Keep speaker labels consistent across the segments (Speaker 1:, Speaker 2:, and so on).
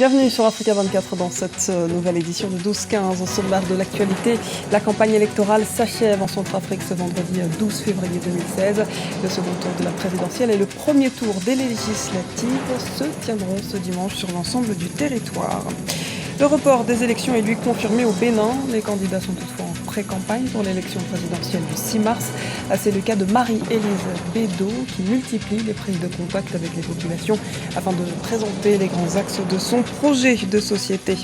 Speaker 1: Bienvenue sur Africa 24 dans cette nouvelle édition de 12-15. Au sommaire de l'actualité, la campagne électorale s'achève en Centrafrique ce vendredi 12 février 2016. Le second tour de la présidentielle et le premier tour des législatives se tiendront ce dimanche sur l'ensemble du territoire. Le report des élections est lui confirmé au Bénin. Les candidats sont toutefois en pré-campagne pour l'élection présidentielle du 6 mars. C'est le cas de Marie-Élise Bédot qui multiplie les prises de contact avec les populations afin de présenter les grands axes de son projet de société.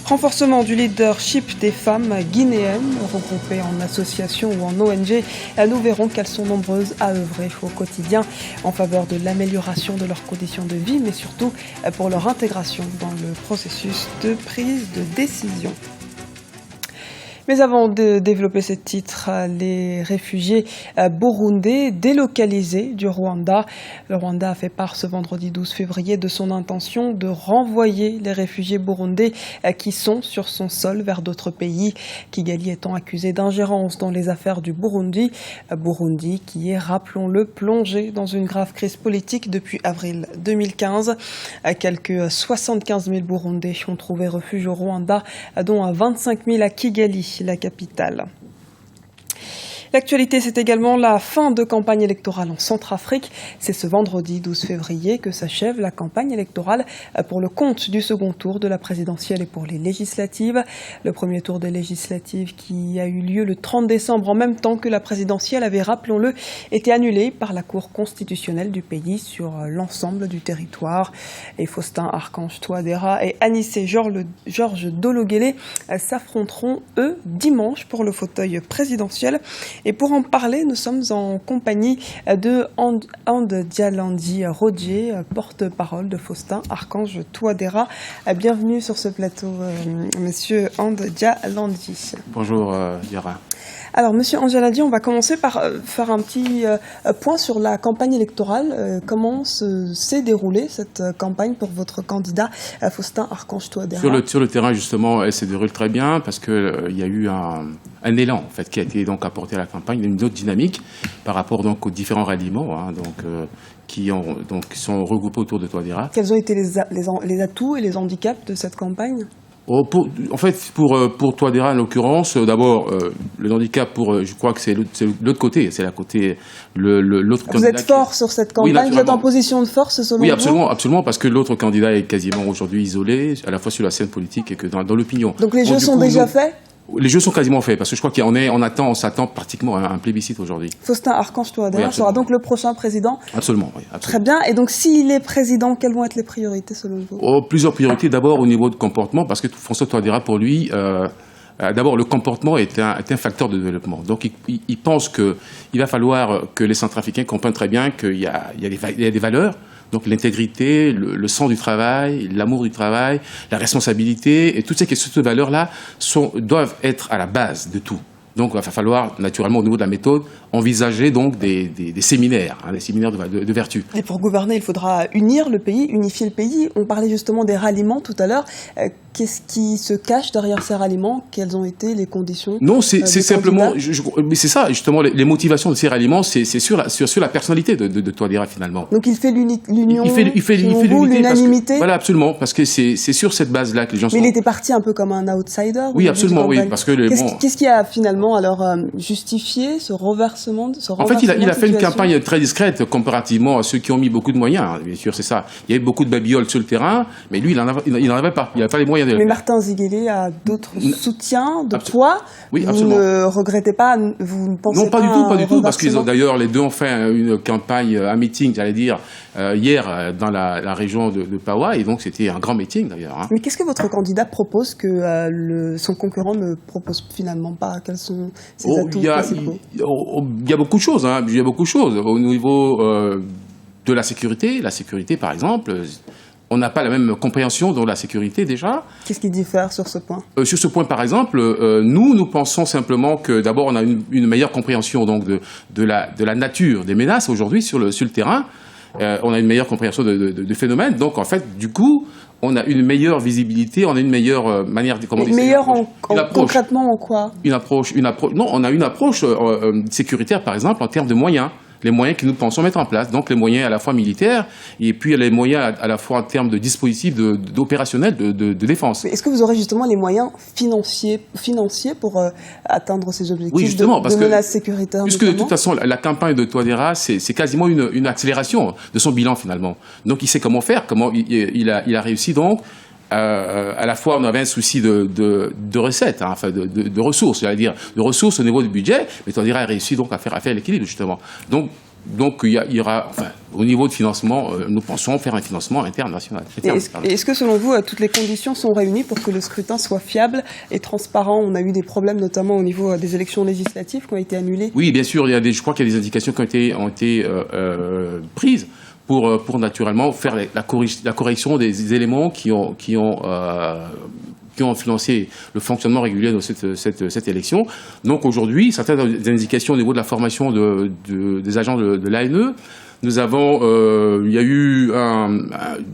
Speaker 1: Renforcement du leadership des femmes guinéennes regroupées en associations ou en ONG. Nous verrons qu'elles sont nombreuses à œuvrer au quotidien en faveur de l'amélioration de leurs conditions de vie, mais surtout pour leur intégration dans le processus de prise de décision. Mais avant de développer ce titre, les réfugiés burundais délocalisés du Rwanda. Le Rwanda a fait part ce vendredi 12 février de son intention de renvoyer les réfugiés burundais qui sont sur son sol vers d'autres pays. Kigali étant accusé d'ingérence dans les affaires du Burundi. Burundi qui est, rappelons-le, plongé dans une grave crise politique depuis avril 2015. Quelques 75 000 Burundais ont trouvé refuge au Rwanda, dont 25 000 à Kigali, la capitale. L'actualité, c'est également la fin de campagne électorale en Centrafrique. C'est ce vendredi 12 février que s'achève la campagne électorale pour le compte du second tour de la présidentielle et pour les législatives. Le premier tour des législatives qui a eu lieu le 30 décembre en même temps que la présidentielle avait, rappelons-le, été annulé par la Cour constitutionnelle du pays sur l'ensemble du territoire. Et Faustin Archange Touadéra et Anissé Georges Dologuélé s'affronteront, eux, dimanche pour le fauteuil présidentiel. Et pour en parler, nous sommes en compagnie de Ande Dialandi Rodje, porte-parole de Faustin Archange Touadéra. Bienvenue sur ce plateau, monsieur Ande Dialandi.
Speaker 2: Bonjour, Yara.
Speaker 1: Alors, monsieur Angeladi, on va commencer par faire un petit point sur la campagne électorale. Comment s'est déroulée cette campagne pour votre candidat, Faustin Archange Touadéra ?
Speaker 2: Sur le terrain, justement, elle s'est déroulée très bien parce qu'il y a eu un élan en fait, qui a été donc apporté à la campagne, une autre dynamique par rapport donc, aux différents ralliements qui sont regroupés autour de Touadéra.
Speaker 1: Quels ont été les atouts et les handicaps de cette campagne ?
Speaker 2: Pour Touadéra, en l'occurrence, d'abord, le handicap, je crois que c'est l'autre côté, c'est l'autre candidat.
Speaker 1: Vous êtes fort sur cette campagne, vous êtes en position de force selon vous ?
Speaker 2: Oui, absolument, parce que l'autre candidat est quasiment aujourd'hui isolé, à la fois sur la scène politique et que dans l'opinion.
Speaker 1: Donc les jeux sont déjà faits ?
Speaker 2: Les jeux sont quasiment faits, parce que je crois on s'attend pratiquement à un plébiscite aujourd'hui.
Speaker 1: Faustin Archange Touadéra sera donc le prochain président ?
Speaker 2: Absolument, oui.
Speaker 1: Très bien. Et donc, s'il est président, quelles vont être les priorités selon vous ?
Speaker 2: Plusieurs priorités. D'abord, au niveau de comportement, parce que François Touadéra, pour lui, d'abord, le comportement est un facteur de développement. Donc, il pense qu'il va falloir que les Centrafricains comprennent très bien qu'il y a des valeurs. Donc l'intégrité, le sens du travail, l'amour du travail, la responsabilité, et toutes ces valeurs-là doivent être à la base de tout. Donc il va falloir, naturellement, au niveau de la méthode, envisager donc des séminaires, des séminaires de vertu.
Speaker 1: Et pour gouverner, il faudra unir le pays, unifier le pays. On parlait justement des ralliements tout à l'heure. Qu'est-ce qui se cache derrière ces ralliements ? Quelles ont été les conditions ?
Speaker 2: Non, c'est simplement, mais c'est ça justement les motivations de ces ralliements, c'est sur la personnalité de Touadéra finalement.
Speaker 1: Donc il fait l'union,
Speaker 2: il fait
Speaker 1: l'unanimité.
Speaker 2: Voilà, absolument, parce que c'est sur cette base-là que les gens.
Speaker 1: Mais il était parti un peu comme un outsider.
Speaker 2: Oui, absolument, oui, parce que
Speaker 1: qu'est-ce qui a finalement alors justifié ce renversement
Speaker 2: En fait, il a fait une campagne très discrète comparativement à ceux qui ont mis beaucoup de moyens. Bien sûr, c'est ça. Il y avait beaucoup de babioles sur le terrain, mais lui, il n'en avait pas. Il n'avait pas les moyens.
Speaker 1: Mais Martin Ziguélé a d'autres soutiens de poids.
Speaker 2: Oui,
Speaker 1: vous
Speaker 2: absolument.
Speaker 1: ne regrettez pas, vous ne pensez
Speaker 2: pas du tout, parce qu'ils ont d'ailleurs les deux ont fait une campagne, un meeting, j'allais dire, hier dans la région de Pawa, et donc c'était un grand meeting d'ailleurs.
Speaker 1: Mais qu'est-ce que votre candidat propose que son concurrent ne propose finalement pas ? Quels sont ses atouts principaux ?
Speaker 2: Il y a beaucoup de choses. Il y a beaucoup de choses au niveau de la sécurité. La sécurité, par exemple. On n'a pas la même compréhension de la sécurité déjà.
Speaker 1: Qu'est-ce qui diffère sur ce point ?
Speaker 2: Sur ce point, par exemple, nous pensons simplement que d'abord on a une meilleure compréhension donc de la nature des menaces aujourd'hui sur le terrain. On a une meilleure compréhension de phénomènes. Donc en fait, du coup, on a une meilleure visibilité, on a une meilleure manière de comment dire.
Speaker 1: Meilleure concrètement en quoi ?
Speaker 2: Non, on a une approche sécuritaire, par exemple, en termes de moyens. les moyens que nous pensons mettre en place. Donc les moyens à la fois militaires et puis les moyens à la fois en termes de dispositifs d'opérationnels de défense.
Speaker 1: Est-ce que vous aurez justement les moyens financiers pour atteindre ces objectifs,
Speaker 2: oui, justement,
Speaker 1: de menaces sécuritaires?
Speaker 2: Puisque de toute façon, la campagne de Touadéra, c'est quasiment une accélération de son bilan finalement. Donc il sait comment faire, il a réussi donc. À la fois, on avait un souci de recettes, hein, enfin de ressources, j'allais dire, de ressources au niveau du budget, mais Touadéra a réussi donc à faire l'équilibre justement. Donc il y aura, enfin, au niveau de financement, nous pensons faire un financement international.
Speaker 1: Est-ce que selon vous, toutes les conditions sont réunies pour que le scrutin soit fiable et transparent? On a eu des problèmes notamment au niveau des élections législatives qui ont été annulées.
Speaker 2: Oui, bien sûr, je crois qu'il y a des indications qui ont été prises pour naturellement faire la correction des éléments qui ont influencé le fonctionnement régulier de cette élection. Donc aujourd'hui, certaines indications au niveau de la formation des agents de l'ANE. Nous avons, il y a eu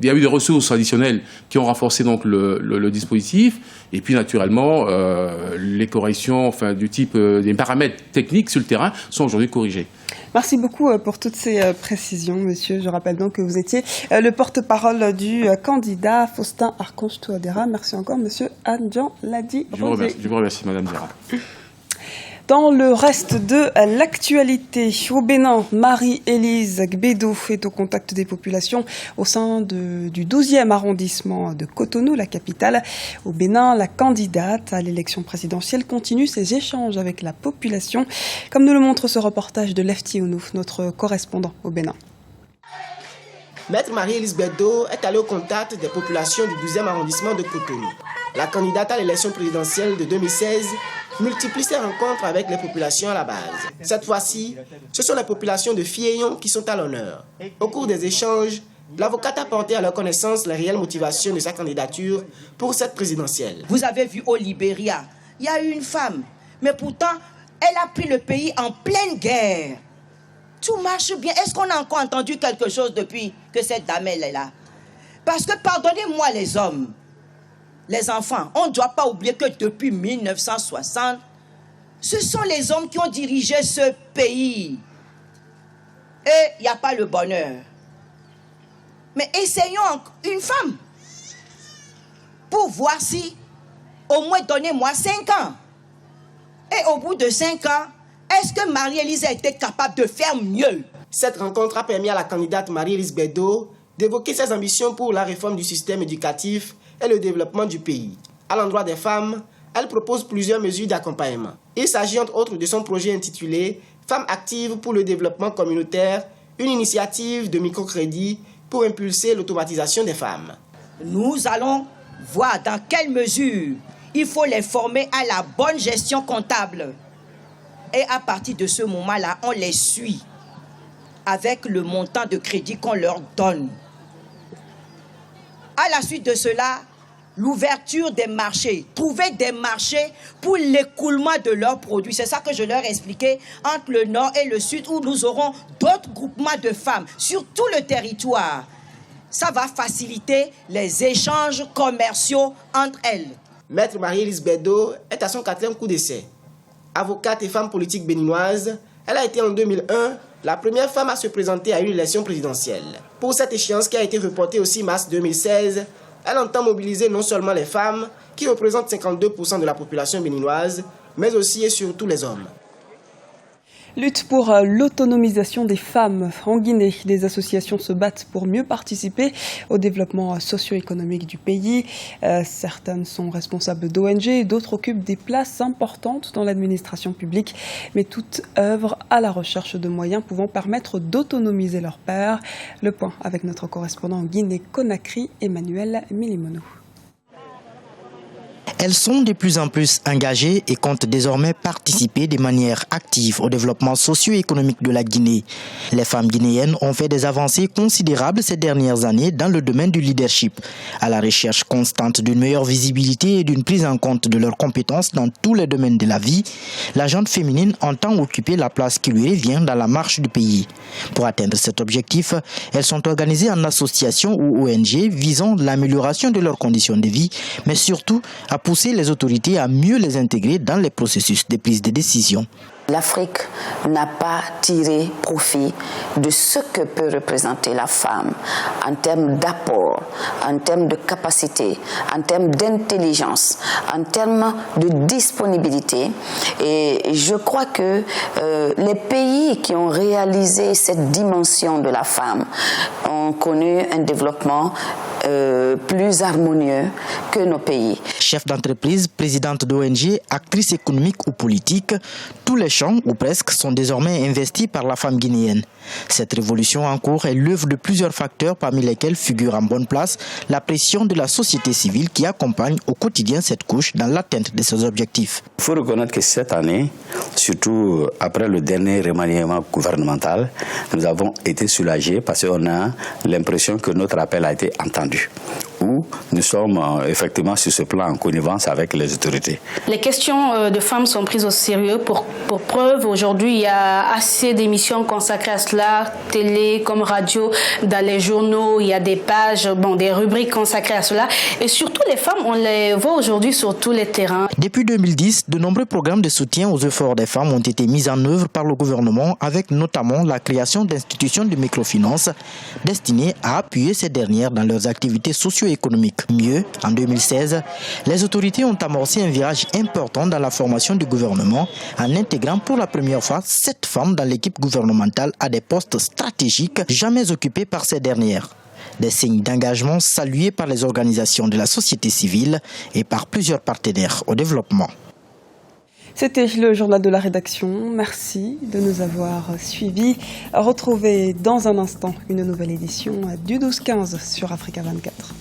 Speaker 2: des ressources additionnelles qui ont renforcé donc le dispositif, et puis naturellement les corrections, enfin du type des paramètres techniques sur le terrain sont aujourd'hui corrigés.
Speaker 1: Merci beaucoup pour toutes ces précisions, monsieur. Je rappelle donc que vous étiez le porte-parole du candidat Faustin Archange Touadéra. Merci encore, monsieur Andjan Ladi.
Speaker 2: Je vous remercie, madame Dira.
Speaker 1: Dans le reste de l'actualité, au Bénin, Marie-Élise Gbédo est au contact des populations au sein du 12e arrondissement de Cotonou, la capitale. Au Bénin, la candidate à l'élection présidentielle continue ses échanges avec la population, comme nous le montre ce reportage de Lefty Ounouf, notre correspondant au Bénin.
Speaker 3: Maître Marie-Élise Gbédo est allée au contact des populations du 12e arrondissement de Cotonou. La candidate à l'élection présidentielle de 2016 multiplie ses rencontres avec les populations à la base. Cette fois-ci, ce sont les populations de Fiéyon qui sont à l'honneur. Au cours des échanges, l'avocate a porté à leur connaissance les réelles motivations de sa candidature pour cette présidentielle.
Speaker 4: Vous avez vu au Libéria, il y a eu une femme, mais pourtant, elle a pris le pays en pleine guerre. Tout marche bien. Est-ce qu'on a encore entendu quelque chose depuis que cette dame elle est là? Parce que, pardonnez-moi les hommes, les enfants, on ne doit pas oublier que depuis 1960, ce sont les hommes qui ont dirigé ce pays. Et il n'y a pas le bonheur. Mais essayons une femme pour voir si, au moins donnez-moi 5 ans. Et au bout de 5 ans, est-ce que Marie-Élise a été capable de faire mieux?
Speaker 3: Cette rencontre a permis à la candidate Marie-Élise Gbédo d'évoquer ses ambitions pour la réforme du système éducatif et le développement du pays. À l'endroit des femmes, elle propose plusieurs mesures d'accompagnement. Il s'agit entre autres de son projet intitulé « Femmes actives pour le développement communautaire », une initiative de microcrédit pour impulser l'automatisation des femmes.
Speaker 4: Nous allons voir dans quelle mesure il faut les former à la bonne gestion comptable. Et à partir de ce moment-là, on les suit avec le montant de crédit qu'on leur donne. À la suite de cela, l'ouverture des marchés, trouver des marchés pour l'écoulement de leurs produits. C'est ça que je leur ai expliqué entre le nord et le sud, où nous aurons d'autres groupements de femmes sur tout le territoire. Ça va faciliter les échanges commerciaux entre elles.
Speaker 3: Maître Marie-Élise Gbédo est à son 4e coup d'essai. Avocate et femme politique béninoise, elle a été en 2001 la première femme à se présenter à une élection présidentielle. Pour cette échéance qui a été reportée au 6 mars 2016, elle entend mobiliser non seulement les femmes, qui représentent 52% de la population béninoise, mais aussi et surtout les hommes.
Speaker 1: Lutte pour l'autonomisation des femmes en Guinée. Des associations se battent pour mieux participer au développement socio-économique du pays. Certaines sont responsables d'ONG et d'autres occupent des places importantes dans l'administration publique. Mais toutes œuvrent à la recherche de moyens pouvant permettre d'autonomiser leurs pairs. Le point avec notre correspondant en Guinée-Conakry, Emmanuel Milimono.
Speaker 5: Elles sont de plus en plus engagées et comptent désormais participer de manière active au développement socio-économique de la Guinée. Les femmes guinéennes ont fait des avancées considérables ces dernières années dans le domaine du leadership, à la recherche constante d'une meilleure visibilité et d'une prise en compte de leurs compétences dans tous les domaines de la vie. La gente féminine entend occuper la place qui lui revient dans la marche du pays. Pour atteindre cet objectif, elles sont organisées en associations ou ONG visant l'amélioration de leurs conditions de vie, mais surtout à pousser les autorités à mieux les intégrer dans les processus de prise de décision.
Speaker 6: L'Afrique n'a pas tiré profit de ce que peut représenter la femme en termes d'apport, en termes de capacité, en termes d'intelligence, en termes de disponibilité. Et je crois que les pays qui ont réalisé cette dimension de la femme ont connu un développement plus harmonieux que nos pays.
Speaker 5: Chef d'entreprise, présidente d'ONG, actrice économique ou politique, tous les champs, ou presque, sont désormais investis par la femme guinéenne. Cette révolution en cours est l'œuvre de plusieurs facteurs, parmi lesquels figure en bonne place la pression de la société civile qui accompagne au quotidien cette couche dans l'atteinte de ses objectifs.
Speaker 7: Il faut reconnaître que cette année, surtout après le dernier remaniement gouvernemental, nous avons été soulagés parce qu'on a l'impression que notre appel a été entendu. Où nous sommes effectivement sur ce plan en connivence avec les autorités.
Speaker 8: Les questions de femmes sont prises au sérieux. Pour preuve, aujourd'hui, il y a assez d'émissions consacrées à cela, télé comme radio, dans les journaux, il y a des pages, des rubriques consacrées à cela. Et surtout, les femmes, on les voit aujourd'hui sur tous les terrains.
Speaker 5: Depuis 2010, de nombreux programmes de soutien aux efforts des femmes ont été mis en œuvre par le gouvernement, avec notamment la création d'institutions de microfinance destinées à appuyer ces dernières dans leurs activités socio-économiques. Mieux, en 2016, les autorités ont amorcé un virage important dans la formation du gouvernement en intégrant pour la première fois 7 femmes dans l'équipe gouvernementale à des postes stratégiques jamais occupés par ces dernières. Des signes d'engagement salués par les organisations de la société civile et par plusieurs partenaires au développement.
Speaker 1: C'était le journal de la rédaction. Merci de nous avoir suivis. Retrouvez dans un instant une nouvelle édition du 12-15 sur Africa 24.